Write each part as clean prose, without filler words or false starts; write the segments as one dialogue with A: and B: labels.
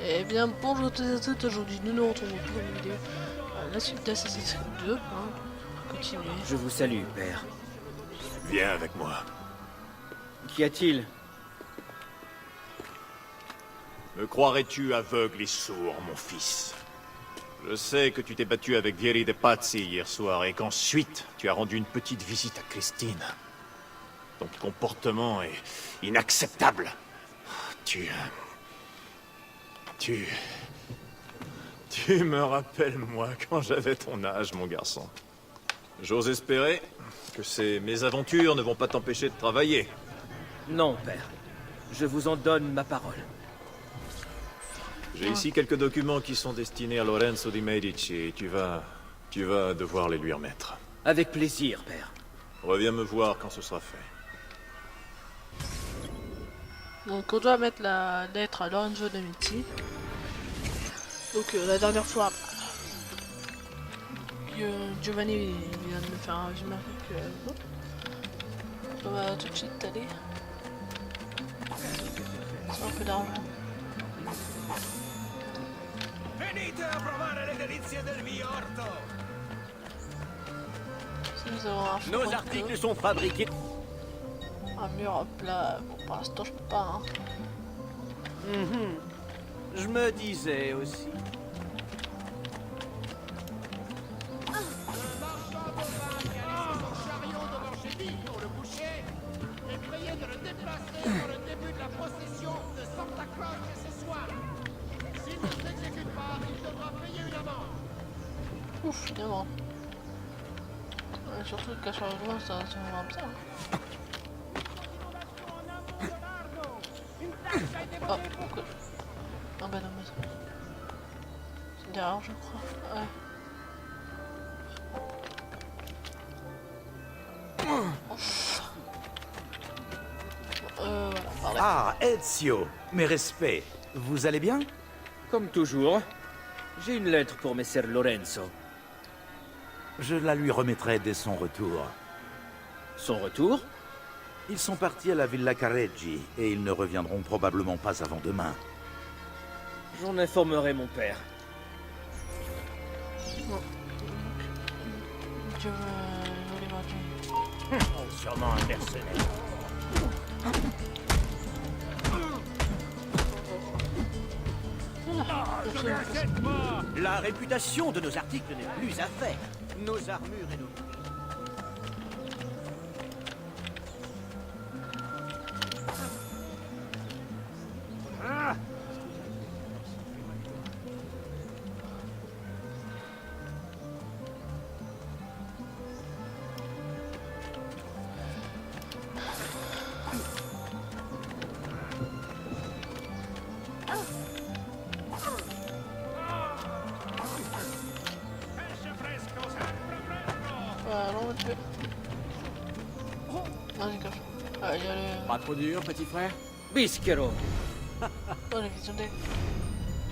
A: Eh bien, bonjour à tous et à toutes, aujourd'hui nous nous retrouvons pour une vidéo à la suite d'Assassin's Creed 2, pour continuer.
B: Je vous salue, père.
C: Viens avec moi.
B: Qu'y a-t-il?
C: Me croirais-tu aveugle et sourd, mon fils? Je sais que tu t'es battu avec Vieri de Pazzi hier soir et qu'ensuite tu as rendu une petite visite à Christine. Ton comportement est inacceptable. Tu me rappelles, moi, quand j'avais ton âge, mon garçon. J'ose espérer que ces mésaventures ne vont pas t'empêcher de travailler.
B: Non, père. Je vous en donne ma parole.
C: J'ai ici quelques documents qui sont destinés à Lorenzo di Medici et tu vas devoir les lui remettre.
B: Avec plaisir, père.
C: Reviens me voir quand ce sera fait.
A: Donc on doit mettre la lettre à Lorenzo de Medici. Donc la dernière fois, Giovanni vient de me faire un résumé on va tout de suite aller. C'est un peu d'argent.
D: Venite a provare le delizie del mio orto!
A: Si nous avons un
D: Nos
A: front
D: articles sont fabriqués.
A: un mur plat, bon pour l'instant je peux pas hein.
D: Je me disais aussi.
A: Ouf, finalement. Surtout le cacheur de loin, ça va bien. Oh, pourquoi? Ah bah non, mais c'est derrière, je crois. Ouais. Voilà, par là.
E: Ah, Ezio, mes respects. Vous allez bien?
B: Comme toujours, j'ai une lettre pour messer Lorenzo.
E: Je la lui remettrai dès son retour.
B: Son retour?
E: Ils sont partis à la Villa Careggi et ils ne reviendront probablement pas avant demain.
B: J'en informerai mon père.
A: Je vais voir John.
D: Sûrement un mercenaire. La réputation de nos articles n'est plus à faire. Nos armures et nos...
A: Voilà, on va le tuer. Vas-y, cache. Ah, il y a le...
F: Pas trop dur, petit frère?
B: Bischero.
A: Oh, la vision d'aigle.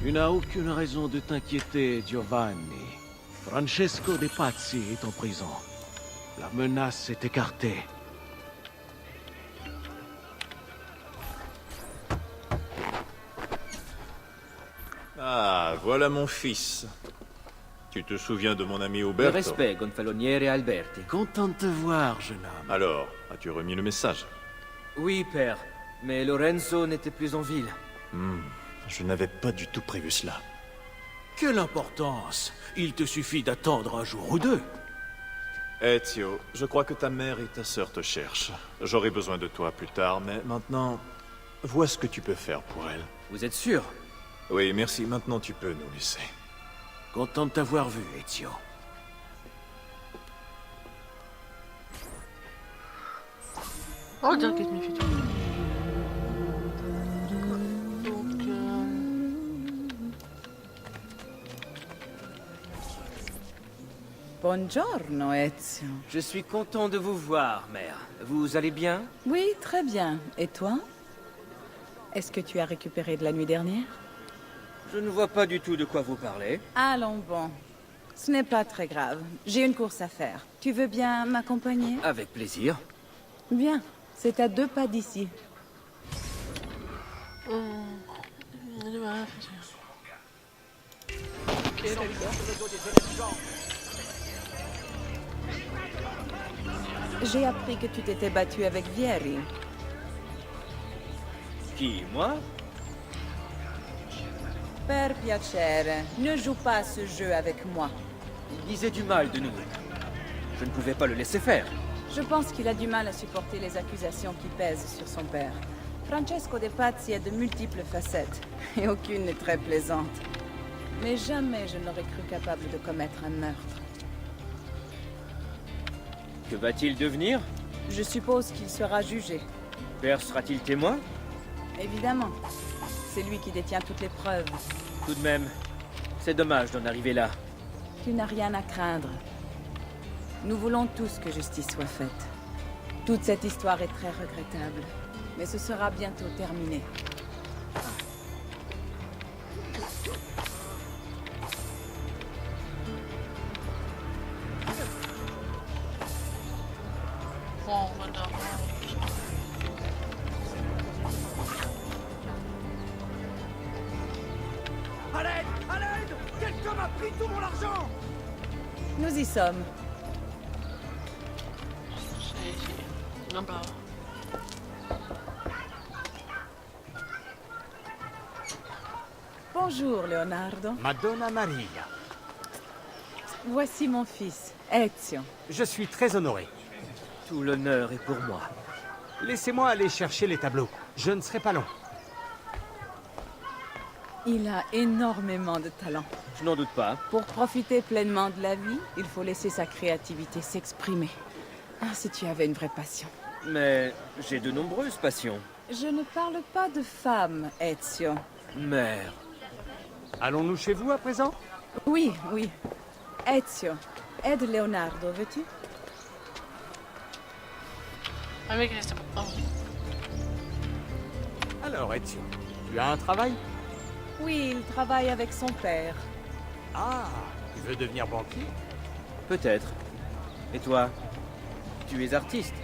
F: Tu n'as aucune raison de t'inquiéter, Giovanni. Francesco De Pazzi est en prison. La menace est écartée.
C: Ah, voilà mon fils. Tu te souviens de mon ami
B: Le
C: Uberto?
B: respect, Gonfaloniere Alberti.
F: Content de te voir, jeune homme.
C: Alors, as-tu remis le message?
B: Oui, père. Mais Lorenzo n'était plus en ville.
C: Je n'avais pas du tout prévu cela.
F: Quelle importance! Il te suffit d'attendre un jour ou deux.
C: Ezio, je crois que ta mère et ta sœur te cherchent. J'aurai besoin de toi plus tard, mais maintenant, vois ce que tu peux faire pour elle.
B: Vous êtes sûr?
C: Oui, merci. Maintenant, tu peux nous laisser.
F: Content de t'avoir vu, Ezio.
A: Oh, on dirait qu'il se méfie tout. Donc,
G: Buongiorno, Ezio.
B: Je suis content de vous voir, mère. Vous allez bien?
G: Oui, très bien. Et toi? Est-ce que tu as récupéré de la nuit dernière?
B: Je ne vois pas du tout de quoi vous parlez.
G: Allons bon. Ce n'est pas très grave. J'ai une course à faire. Tu veux bien m'accompagner?
B: Avec plaisir.
G: Bien. C'est à 2 pas d'ici.
A: voilà,
D: sur le dos des honnêtes gens.
G: J'ai appris que tu t'étais battu avec Vieri.
B: Qui, moi?
G: Per piacere, ne joue pas à ce jeu avec moi.
B: Il disait du mal de nous. Je ne pouvais pas le laisser faire.
G: Je pense qu'il a du mal à supporter les accusations qui pèsent sur son père. Francesco De Pazzi a de multiples facettes, et aucune n'est très plaisante. Mais jamais je n'aurais cru capable de commettre un meurtre.
B: Que va-t-il devenir?
G: Je suppose qu'il sera jugé.
B: Père sera-t-il témoin?
G: Évidemment. C'est lui qui détient toutes les preuves.
B: Tout de même, c'est dommage d'en arriver là.
G: Tu n'as rien à craindre. Nous voulons tous que justice soit faite. Toute cette histoire est très regrettable, mais ce sera bientôt terminé.
A: Bon, on va d'abord.
D: À l'aide! À l'aide! Quelqu'un m'a pris tout mon argent!
G: Nous y sommes.
A: C'est ici. Là-bas.
G: Bonjour, Leonardo.
H: Madonna Maria,
G: Voici mon fils, Ezio.
H: je suis très honoré.
B: Tout l'honneur est pour moi.
H: Laissez-moi aller chercher les tableaux. Je ne serai pas long.
G: Il a énormément de talent.
B: Je n'en doute pas.
G: Pour profiter pleinement de la vie, il faut laisser sa créativité s'exprimer. Ah, si tu avais une vraie passion.
B: Mais j'ai de nombreuses passions.
G: Je ne parle pas de femme, Ezio.
B: Mère.
H: Allons-nous chez vous à présent?
G: Oui, oui. Ezio, aide Leonardo, veux-tu?
A: Ah, mec, il était pas.
H: Alors, Ezio, tu as un travail?
G: Oui, il travaille avec son père.
H: Ah, tu veux devenir banquier?
B: Peut-être. Et toi? Tu es artiste?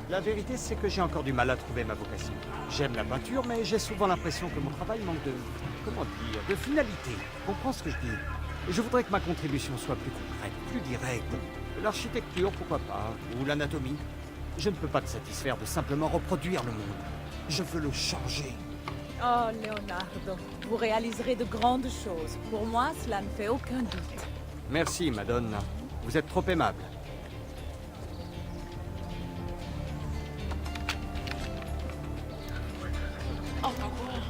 H: La vérité, c'est que j'ai encore du mal à trouver ma vocation. J'aime la peinture, mais j'ai souvent l'impression que mon travail manque de... comment dire? De finalité. Tu comprends ce que je dis? Je voudrais que ma contribution soit plus concrète, plus directe. L'architecture, pourquoi pas? Ou l'anatomie. Je ne peux pas te satisfaire de simplement reproduire le monde. Je veux le changer.
G: Oh, Leonardo, vous réaliserez de grandes choses. Pour moi, cela ne fait aucun doute.
H: Merci, Madonna. Vous êtes trop aimable.
A: Oh, on peut courir.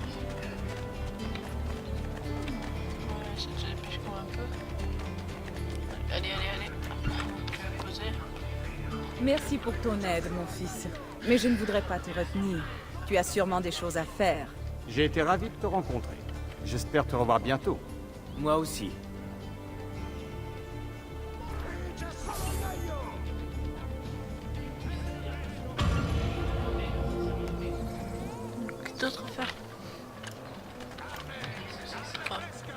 A: Ouais, c'est déjà plus comme un peu. Allez, allez, allez. Tu vas poser.
G: Merci pour ton aide, mon fils. Mais je ne voudrais pas te retenir. Tu as sûrement des choses à faire.
H: J'ai été ravi de te rencontrer. J'espère te revoir bientôt.
B: Moi aussi.
A: Qu'est-ce d'autre à faire?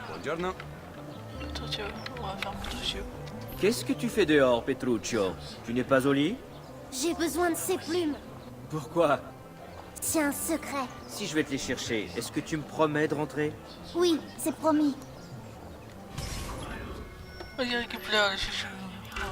C: Buongiorno.
A: Petruccio, on va faire Petruccio.
B: Qu'est-ce que tu fais dehors, Petruccio? Tu n'es pas au lit?
I: J'ai besoin de ces plumes.
B: Pourquoi?
I: C'est un secret.
B: Si je vais te les chercher, est-ce que tu me promets de rentrer?
I: Oui, c'est promis.
A: On dirait qu'il pleure, les chouchous. Ouais.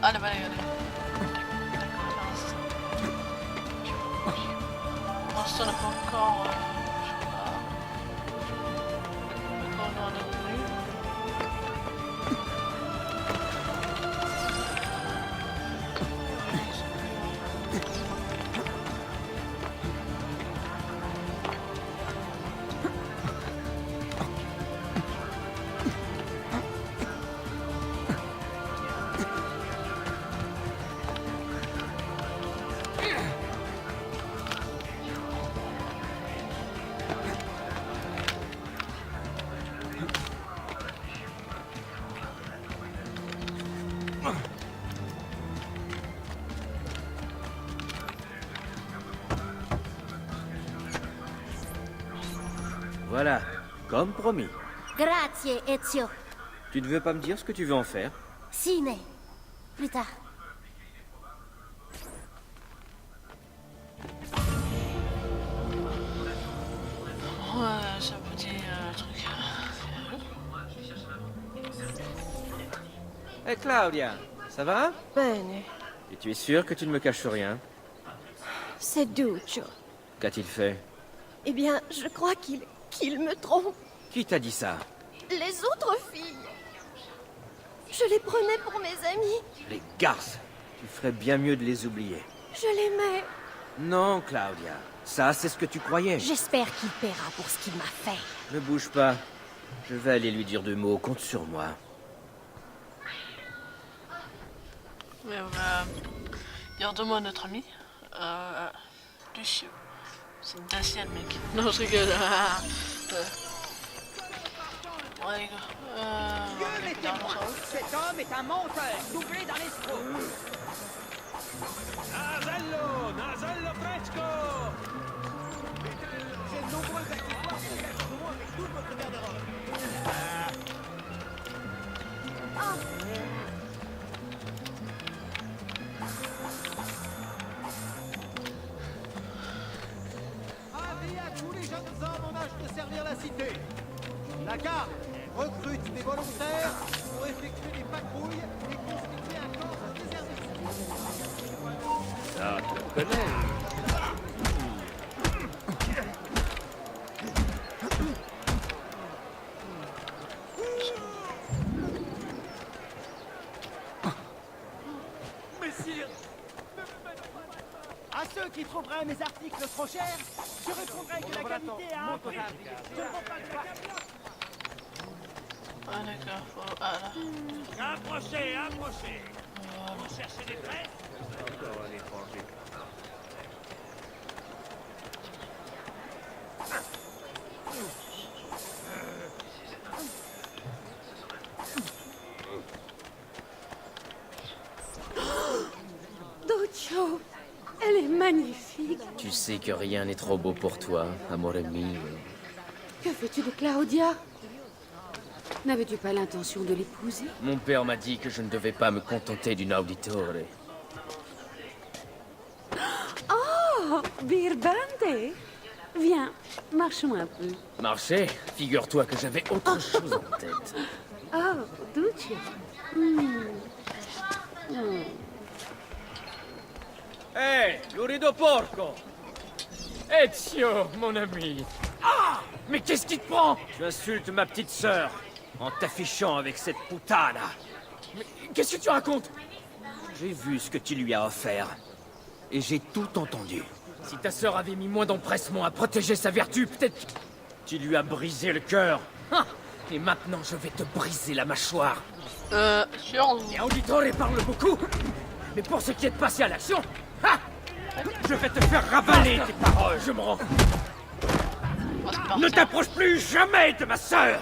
A: Allez, allez, allez. Pour l'instant, on n'a pas encore... je sais pas... Encore on en est venu.
B: Voilà, comme promis.
I: Grazie, Ezio.
B: Tu ne veux pas me dire ce que tu veux en faire?
I: Si, mais... plus tard.
A: Ouais, ça me dit truc.
B: Hé Claudia, ça va?
J: Bene,
B: Et tu es sûr que tu ne me caches rien?
J: c'est Duccio.
B: Qu'a-t-il fait?
J: Eh bien, je crois qu'il me trompe.
B: Qui t'a dit ça?
J: Les autres filles. Je les prenais pour mes amis.
B: Les garces. Tu ferais bien mieux de les oublier.
J: Je l'aimais.
B: Non, Claudia. Ça, c'est ce que tu croyais.
J: J'espère qu'il paiera pour ce qu'il m'a fait.
B: Ne bouge pas. Je vais aller lui dire 2 mots. Compte sur moi.
A: Mais on va dire 2 mots à notre ami. Lucio. C'est une Dacienne, mec. Non, je rigole. Ouais, les gars.
D: Cet homme est un menteur, doublé d'un escroc.
F: Nasello! Nasello fresco!
D: J'ai de nombreux accessoires pour faire ce moment avec toute votre garde-robe. Avis à tous les jeunes hommes en âge de servir la cité. La garde recrute des volontaires pour effectuer des patrouilles et constituer un corps de réservistes.
B: Ça, tu le connais.
D: À ceux qui trouveraient mes articles trop chers, je répondrai que la qualité a un prix. Je ne vends pas de la
A: Ah, d'accord. Faut... Ah, là.
F: Approchez, approchez! Vous cherchez des prêts?
J: Duccio, elle est magnifique.
B: Tu sais que rien n'est trop beau pour toi, amore mio.
J: Que fais-tu de Claudia? N'avais-tu pas l'intention de l'épouser?
B: Mon père m'a dit que je ne devais pas me contenter d'une auditore.
J: Oh, Birbante. Viens, marchons un peu.
B: Marcher? Figure-toi que j'avais autre chose en tête.
J: Oh, Duccio.
B: Hé, Lurido Porco! Ezio, mon ami! Ah! Mais qu'est-ce qui te prend? Tu insultes ma petite sœur en t'affichant avec cette putana. Mais qu'est-ce que tu racontes? J'ai vu ce que tu lui as offert. Et j'ai tout entendu. Si ta sœur avait mis moins d'empressement à protéger sa vertu, peut-être tu lui as brisé le cœur. Ah! Et maintenant, je vais te briser la mâchoire.
A: Sur...
B: Et Auditore parle beaucoup. Mais pour ce qui est de passer à l'action, ah! Je vais te faire ravaler tes paroles, je me rends. Ne t'approche plus jamais de ma sœur!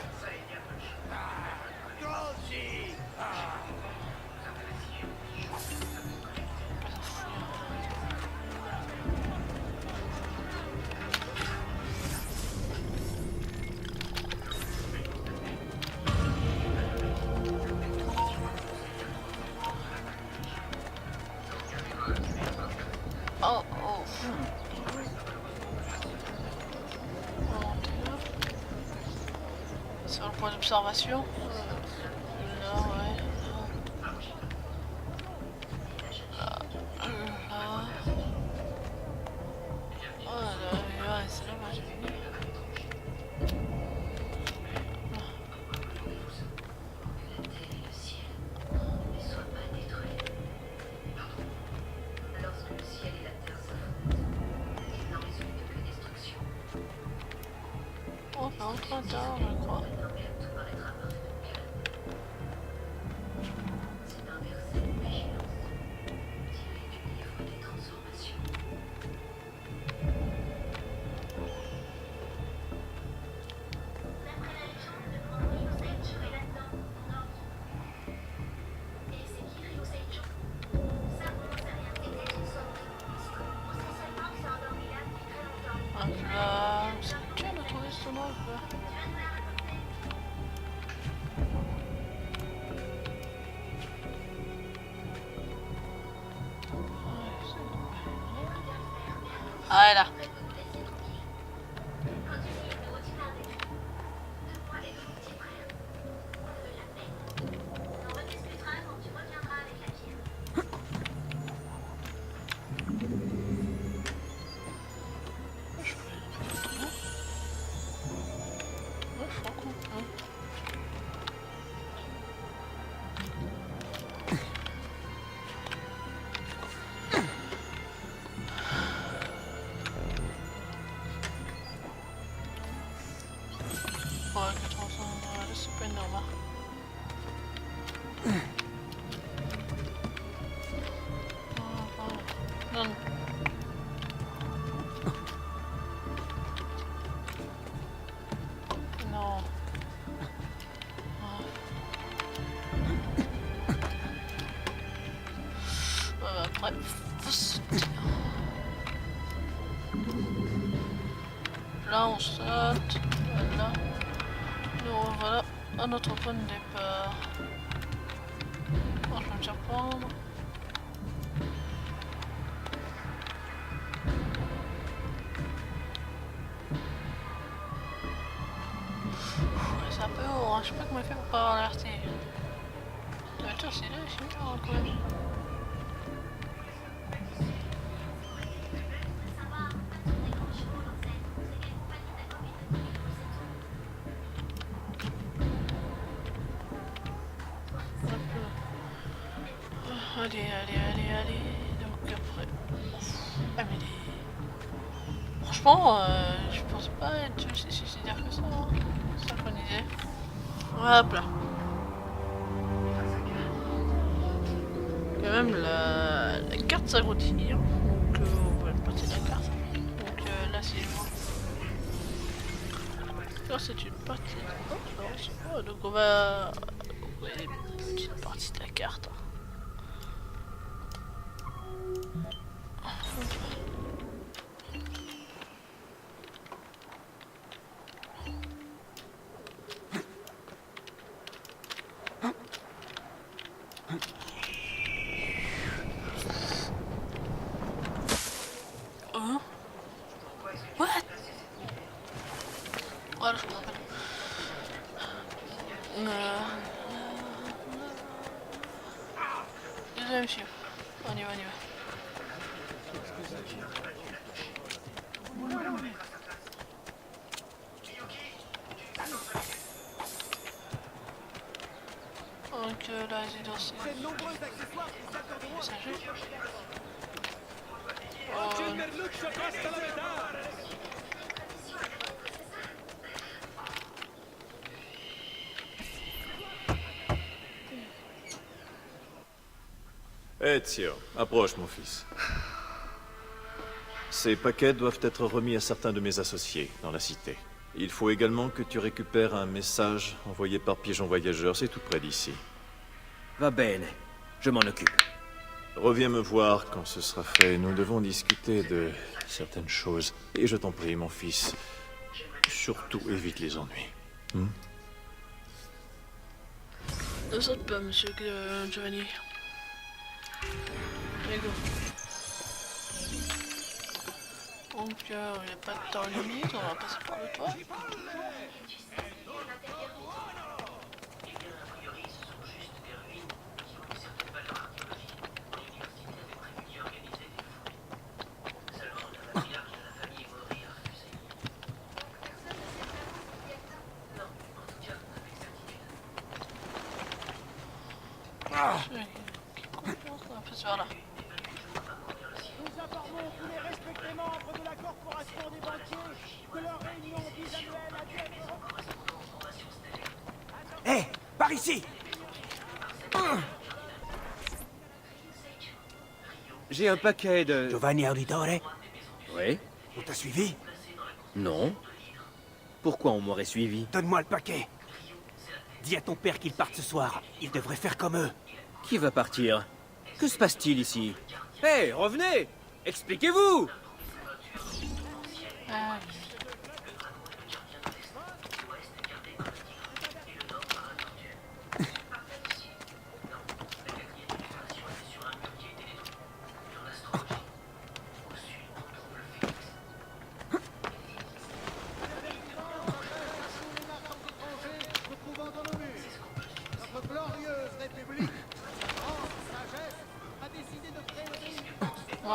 A: Oh, oh. Sur le point d'observation. Là, ouais. Là. Oh là, ouais, c'est là, moi j'ai vu. Oh, c'est en train tard, je crois. Ah, là, c'est dur de trouver ce nom, quoi. Ah, là. Ouais, 400, c'est pas énorme. Non, non. Non. Après, là on saute, voilà. Nous voilà à notre point de départ. Alors, je vais me faire prendre. C'est un peu haut, hein. Je sais pas comment il fait pour pas avoir alerté. La voiture c'est là, je sais pas quand même. Allez. Donc après... Ah mais franchement, je pense pas être aussi suicidaire que ça. Hein. Synchronisé. Hop là. Quand même la carte s'agrandit. Hein. Donc on va passer la carte. Donc là c'est bon. Là c'est une partie. Oh, non, c'est pas. Donc on va... Ouais, une petite partie de la carte. What? Voilà, je me rappelle. Désolé, monsieur. On y va. Donc là, j'ai dansé. Messager.
C: Ezio, approche mon fils. Ces paquets doivent être remis à certains de mes associés dans la cité. Il faut également que tu récupères un message envoyé par pigeon voyageur, c'est tout près d'ici.
B: Va bene, je m'en occupe.
C: Reviens me voir quand ce sera fait, nous devons discuter de certaines choses. Et je t'en prie, mon fils, surtout évite les ennuis.
A: Ne saute pas, monsieur Giovanni. Allez, go. Donc, il n'y a pas de temps limite, on va passer par le toit. On passe vers là.
D: Nous informons tous les respectés membres de la corporation des banquiers que leur réunion bisannuelle a dû être...
B: Hé, par ici! J'ai un paquet de...
H: Giovanni Auditore,
B: Oui?
H: on t'a suivi?
B: Non. Pourquoi on m'aurait suivi?
H: Donne-moi le paquet. Dis à ton père qu'il parte ce soir. Il devrait faire comme eux.
B: Qui va partir? Que se passe-t-il ici? Hé, revenez! Expliquez-vous!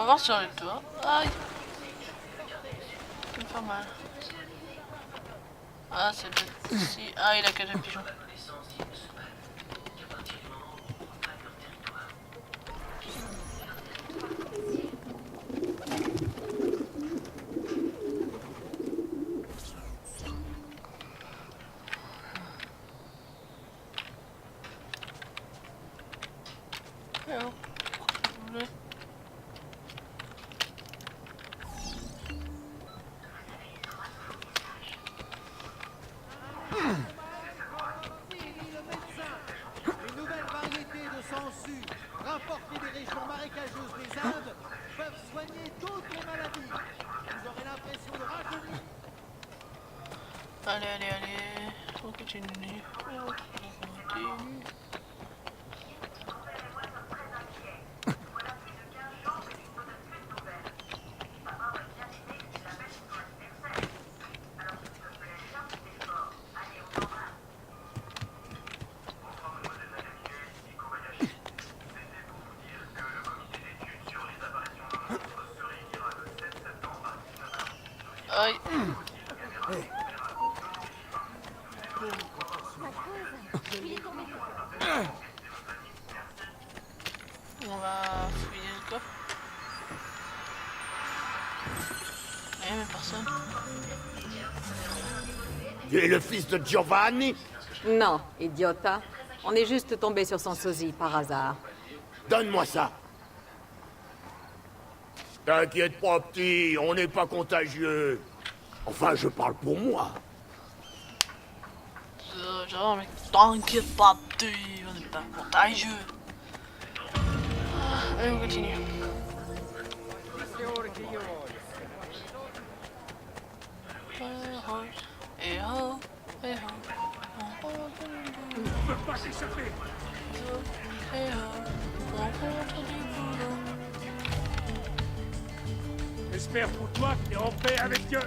A: voir sur le toit. Aïe. Ça me fait mal. Ah, c'est peut-être ici. Ah, il a que des pigeons. Oh.
D: Les nouvelles variétés de sangsues rapportées des régions marécageuses des Indes peuvent soigner d'autres maladies. Vous aurez l'impression de rajeunir.
A: Allez, allez, allez. On continue. On continue. Aïe. On va fouiller le coffre. Eh mais personne.
K: Tu es le fils de Giovanni?
L: Non, idiota. On est juste tombé sur son sosie par hasard.
K: Donne-moi ça. T'inquiète pas, petit, on n'est pas contagieux. Enfin, je parle pour moi.
A: Genre, mais t'inquiète pas, on est pas contagieux. Allez, on continue. Et ho, et ho.
K: On ne peut pas s'échapper.
A: Et ho, rencontre du boulot.
K: J'espère pour toi que t'es en paix avec Dieu.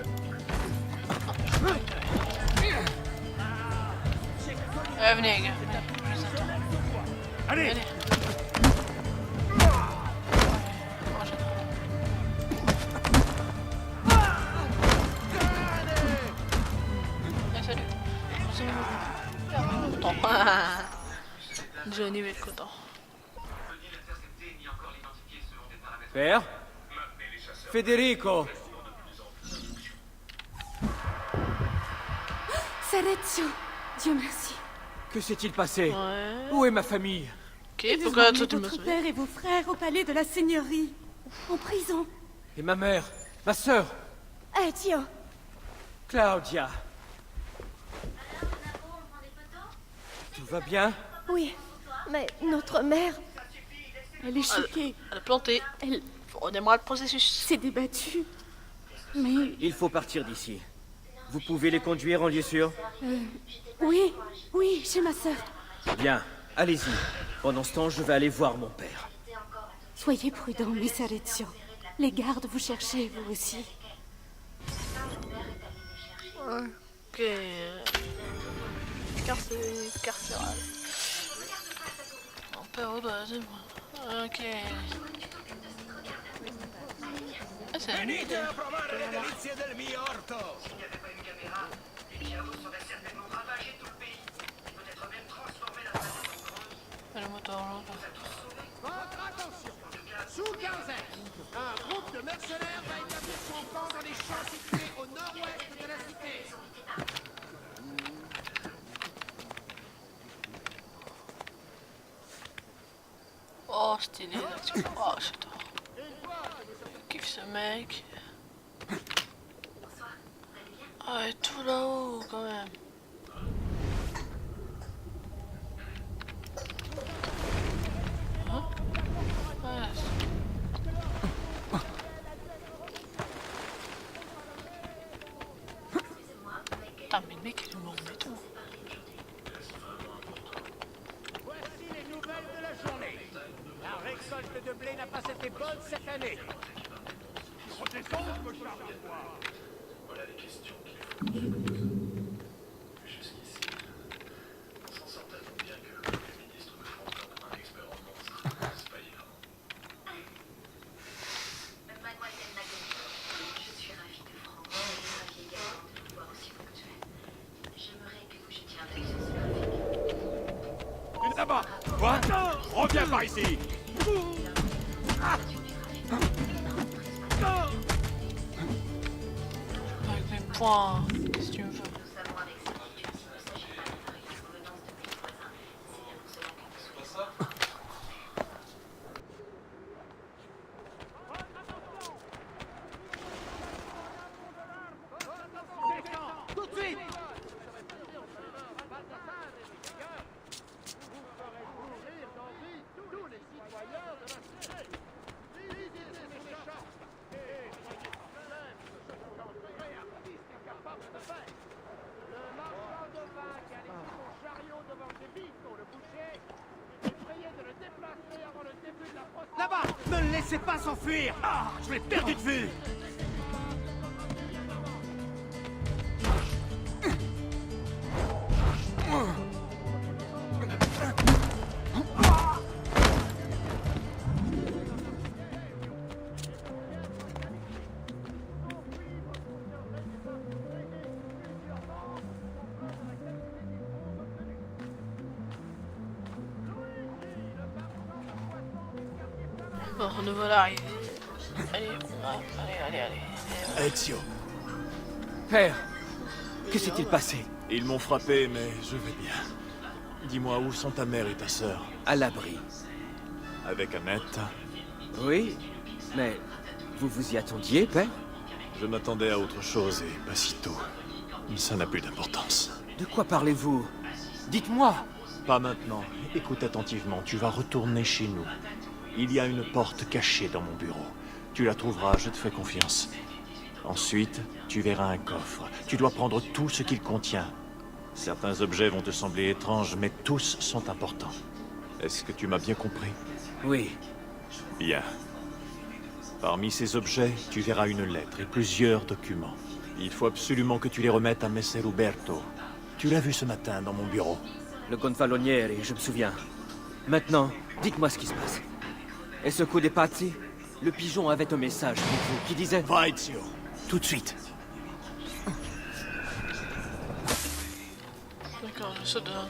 A: Venez, les gars.
K: Allez,
A: Allez. Salut. Content. Johnny va être content.
B: Père? Federico!
J: Sarezio, Dieu merci.
B: Que s'est-il passé?
A: Ouais.
B: Où est ma famille?
A: Ok,
J: Ils
A: pourquoi
J: ont
A: toi
J: emmené
A: tu me
J: votre
A: souviens?
J: père et vos frères au palais de la seigneurie. En prison.
B: Et ma mère? Ma sœur?
J: Ezio.
B: Claudia? Tout va bien?
J: Oui, mais notre mère... Elle est choquée.
A: Elle a planté.
J: Elle
A: On aimerait le processus.
J: s'est débattue. Mais...
B: Il faut partir d'ici. Vous pouvez les conduire en lieu sûr?
J: Oui, oui, chez ma sœur.
B: Bien, allez-y. Pendant ce temps, je vais aller voir mon père.
J: Soyez prudent, Miss Arezio. Les gardes vous cherchaient, vous aussi.
A: Ok. Carcéral. Mon père au bas, c'est moi. Ok. Ah, c'est une idée. Et le moteur l'autre.
D: Votre attention. Sous quinzaine, un groupe de mercenaires va établir son camp dans les champs situés au nord-ouest de la cité.
A: Oh, stylé là-dessus. Oh, j'adore. Je kiffe ce mec. Ah, et tout là-haut quand même. Hein? Ouais. Putain, mais le mec il est mort et tout.
D: Voici les nouvelles de la journée. La récolte de blé n'a pas été bonne cette année.
M: Voilà les questions qu'il faut que tu me poses. Jusqu'ici, on s'en sortait donc bien que les ministres me font encore un expert en monstres. C'est pas évident.
B: Quoi? Reviens par ici!
A: Avec mes poings, si tu me veux.
D: Tout de suite! Là-bas! Ne le laissez pas s'enfuir! Ah, je l'ai perdu de vue!
A: Bon, nous voilà arrivés. Allez, allez.
C: Ezio,
B: Père, que s'est-il passé?
C: ils m'ont frappé, mais je vais bien. Dis-moi, où sont ta mère et ta sœur?
B: À l'abri.
C: Avec Annette?
B: Oui, mais vous vous y attendiez, Père?
C: Je m'attendais à autre chose et pas si tôt. Ça n'a plus d'importance.
B: De quoi parlez-vous? Dites-moi!
C: Pas maintenant. Écoute attentivement, tu vas retourner chez nous. Il y a une porte cachée dans mon bureau. Tu la trouveras, je te fais confiance. Ensuite, tu verras un coffre. Tu dois prendre tout ce qu'il contient. Certains objets vont te sembler étranges, mais tous sont importants. Est-ce que tu m'as bien compris?
B: Oui.
C: Bien. Parmi ces objets, tu verras une lettre et plusieurs documents. Il faut absolument que tu les remettes à Messer Uberto. Tu l'as vu ce matin dans mon bureau.
B: Le Gonfaloniere, je me souviens. Maintenant, dites-moi ce qui se passe. Et ce coup des Pazzi? Le pigeon avait un message pour vous qui disait...
C: Va, Ezio.
B: Tout de suite.
A: D'accord, je saute dedans.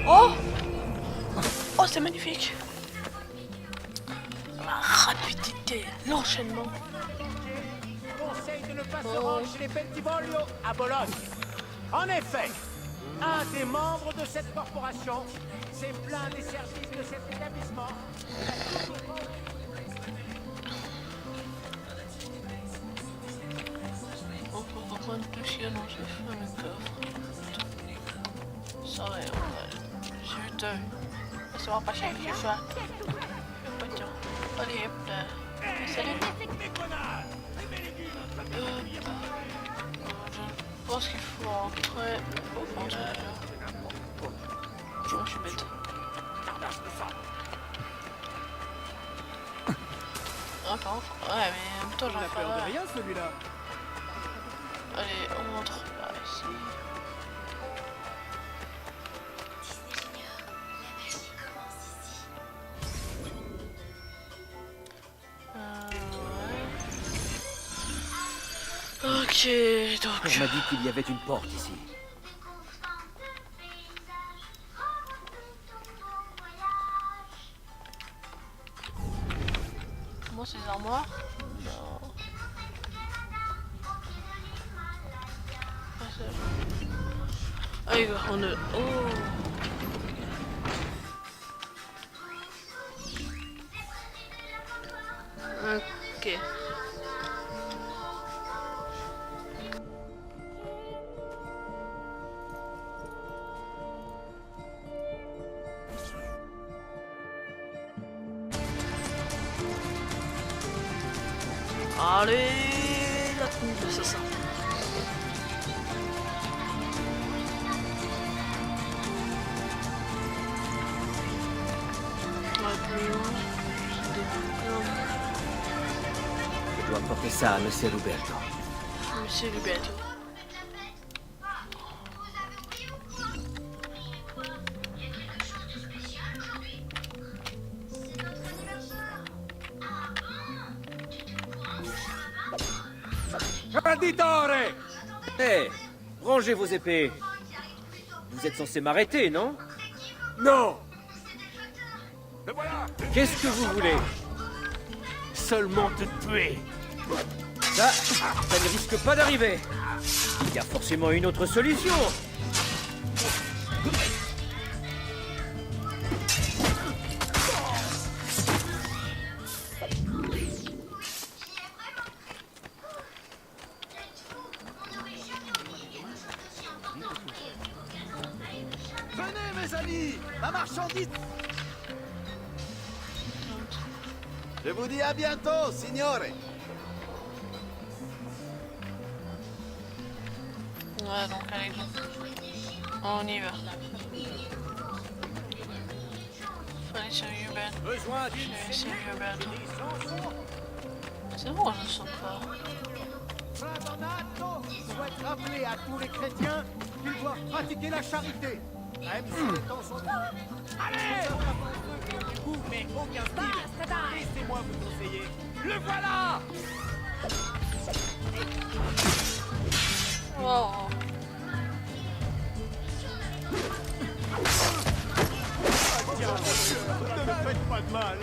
A: Oh! Oh, c'est magnifique! La rapidité, l'enchaînement.
D: Conseil de ne pas se rendre chez les Bentivoglio à Bologne. En effet, un des membres de cette corporation s'est plaint des services de cet établissement.
A: On peut reprendre tout ce qu'il y a dans ce fameux coffre. Ça va, j'ai vu t'as vu. Ça va pas cher, j'ai faim. Allez, hop là. Salut. Je pense qu'il faut rentrer au fond de là. Je suis bête. Ah, par contre, ouais, mais en même temps, j'en fais
D: rien celui-là.
A: Allez, on rentre par ici. Ok, donc...
B: On m'a dit qu'il y avait une porte ici.
A: Comment ces armoires? Non. Allez, on est... Oh. Ok. Allez, la troupe, c'est ça.
B: Je dois porter ça à Messer Uberto.
A: Monsieur Uberto.
B: Traditore! Hé, rangez vos épées. Vous êtes censé m'arrêter, non? Non. Qu'est-ce que vous voulez? Seulement te tuer. Ça ne risque pas d'arriver. Il y a forcément une autre solution.
D: Venez, mes amis, la marchandise. Je vous dis à bientôt, signore.
A: Ouais, donc allez, on y va. Faut aller sur Urban.
D: Besoin
A: Je
D: d'une
A: vais essayer Urban. C'est bon, je ne sens pas.
D: Frère Donato souhaite rappeler à tous les chrétiens qu'ils doivent pratiquer la charité, même si les temps sont durs. Allez! Vous, mais aucun style. Laissez-moi vous conseiller. Le voilà!
A: Wow.
D: Ne me faites pas de mal.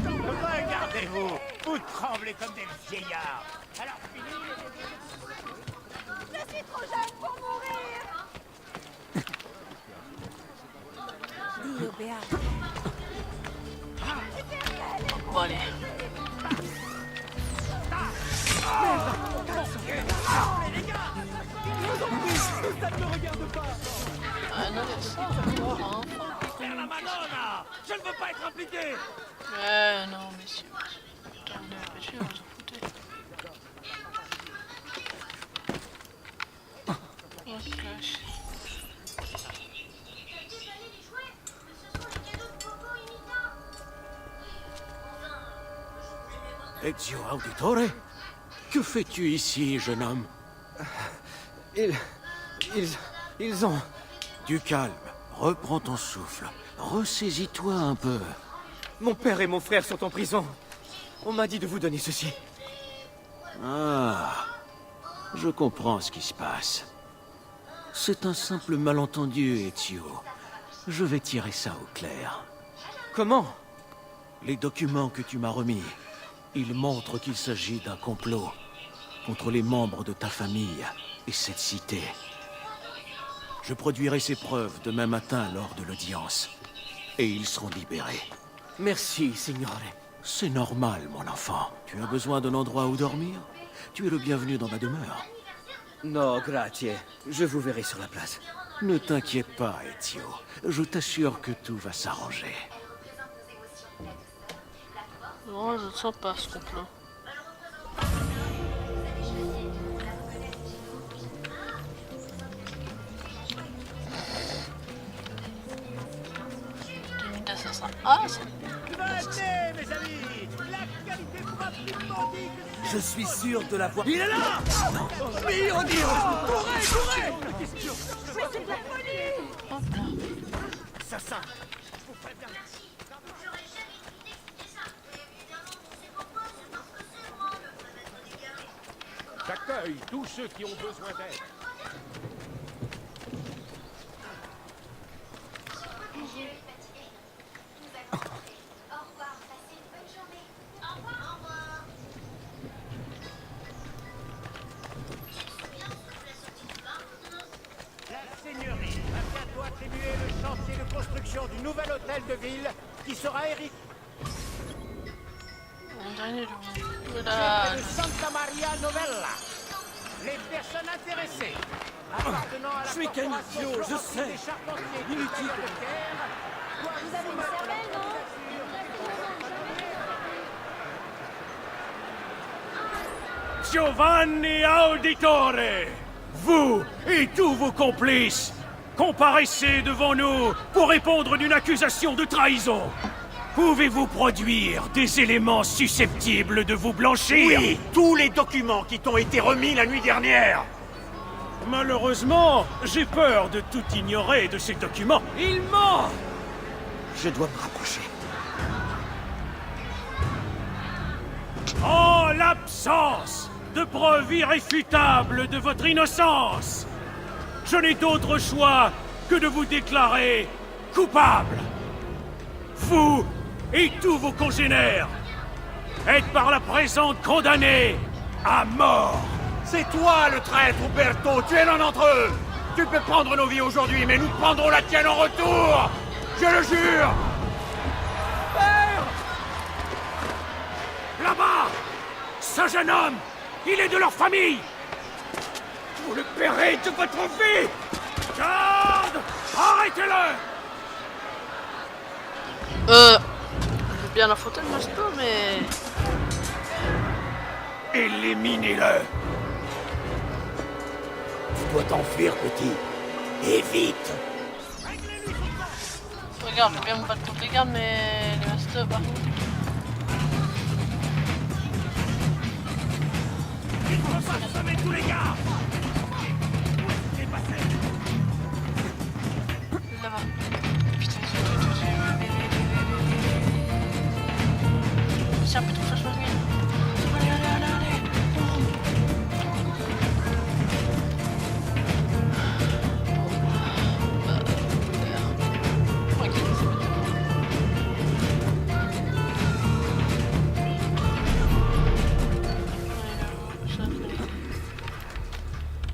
K: Regardez-vous, vous tremblez comme des vieillards. Alors fini
I: Je suis trop jeune pour mourir.
G: Dio beato.
A: Bon, allez.
D: Ça ne me regarde pas.
A: Ah non, c'est ça.
K: Faire la Madonna. Je ne veux pas être impliqué.
A: Non, messieurs. Putain, on est habitués, on s'en foutait. Oh, flash.
F: Ezio Auditore? Que fais-tu ici, jeune homme?
H: Ils ont...
F: Du calme. Reprends ton souffle. Ressaisis-toi un peu.
B: Mon père et mon frère sont en prison. On m'a dit de vous donner ceci.
F: Ah, je comprends ce qui se passe. C'est un simple malentendu, Ezio. Je vais tirer ça au clair.
B: Comment?
F: Les documents que tu m'as remis, ils montrent qu'il s'agit d'un complot contre les membres de ta famille et cette cité. Je produirai ces preuves demain matin lors de l'audience, et ils seront libérés.
B: Merci, signore.
F: C'est normal, mon enfant. Tu as besoin d'un endroit où dormir? Tu es le bienvenu dans ma demeure.
B: No, grazie. Je vous verrai sur la place.
F: Ne t'inquiète pas, Ezio. Je t'assure que tout va s'arranger.
A: Non, je ne sens pas ce complot. Tenue d'assassin. Ah, c'est...
D: Venez, mes amis. La qualité fera plus bandit que...
B: Je suis sûr de la voir. Il est là!
D: Oui, on y va. Courez, courez!
I: Mais c'est de la folie.
A: Hop là.
D: Assassin.
K: J'accueille tous ceux qui ont besoin d'aide.
D: La seigneurie va bientôt attribuer le chantier de construction du nouvel hôtel de ville qui sera hérité
A: Un dernier jour.
D: de
A: Voilà.
D: Santa Maria Novella. Les personnes intéressées appartenant à la
B: Je suis qu'un
D: corporation
B: idiot, je
D: Florentine
B: sais.
D: des charpentiers
B: Inutile.
D: de Caire doivent
I: Vous avez une cervelle, non?
K: Giovanni Auditore, vous et tous vos complices, comparaissez devant nous pour répondre d'une accusation de trahison. Pouvez-vous produire des éléments susceptibles de vous blanchir?
C: Oui, tous les documents qui t'ont été remis la nuit dernière.
K: Malheureusement, j'ai peur de tout ignorer de ces documents.
B: Il ment! Je dois me rapprocher.
K: En l'absence de preuves irréfutables de votre innocence, je n'ai d'autre choix que de vous déclarer coupable. Vous et tous vos congénères êtes par la présente condamnés à mort.
C: C'est toi le traître, Uberto. Tu es l'un d'entre eux. Tu peux prendre nos vies aujourd'hui, mais nous prendrons la tienne en retour. Je le jure.
K: Père! Là-bas! Ce jeune homme, il est de leur famille. Vous le paierez de votre vie. Garde! Arrêtez-le!
A: J'ai bien affronté le Masto, mais...
K: Éliminez-le!
F: Tu dois t'enfuir, petit. Et vite.
A: Regarde, je vais bien me battre contre les gardes, mais les Masto, par contre...
K: Il faut pas sauver tous les gars!
A: Là-bas. Putain, c'est un peu trop flash magnet. Allez, allez, allez, allez.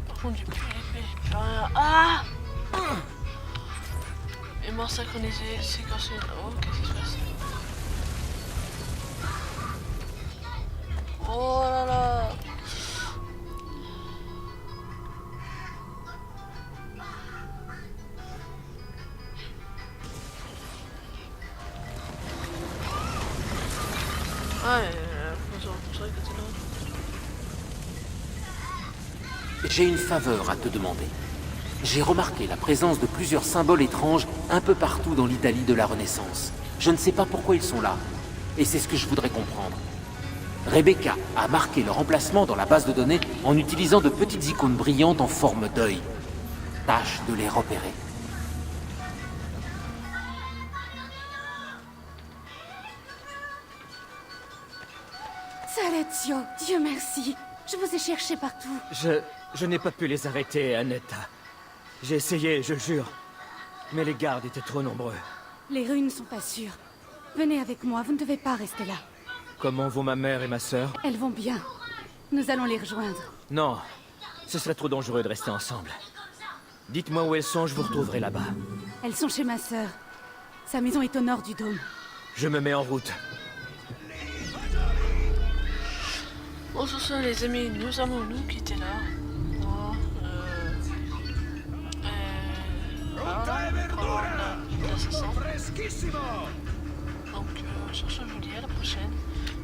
A: Par contre, j'ai plus l'épée, j'ai plus rien. Ah! Et mort synchronisé, séquence. Oh, qu'est-ce qui se passe? Oh là là! Ah, faut se que t'es là.
N: J'ai une faveur à te demander. J'ai remarqué la présence de plusieurs symboles étranges un peu partout dans l'Italie de la Renaissance. Je ne sais pas pourquoi ils sont là, et c'est ce que je voudrais comprendre. Rebecca a marqué leur emplacement dans la base de données en utilisant de petites icônes brillantes en forme d'œil. Tâche de les repérer.
J: Salezio, Dieu merci. Je vous ai cherché partout.
B: Je n'ai pas pu les arrêter, Annetta. J'ai essayé, je jure. Mais les gardes étaient trop nombreux.
J: Les rues ne sont pas sûres. Venez avec moi, vous ne devez pas rester là.
B: Comment vont ma mère et ma sœur?
J: Elles vont bien. Nous allons les rejoindre.
B: Non, ce serait trop dangereux de rester ensemble. Dites-moi où elles sont, je vous retrouverai là-bas.
J: Elles sont chez ma sœur. Sa maison est au nord du dôme.
B: Je me mets en route.
A: Bon, sur ce, les amis, nous allons nous quitter là. Donc, sur ce, je vous dis à la prochaine.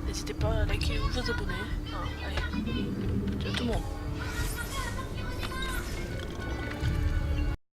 A: N'hésitez pas à liker ou vous abonner. Allez.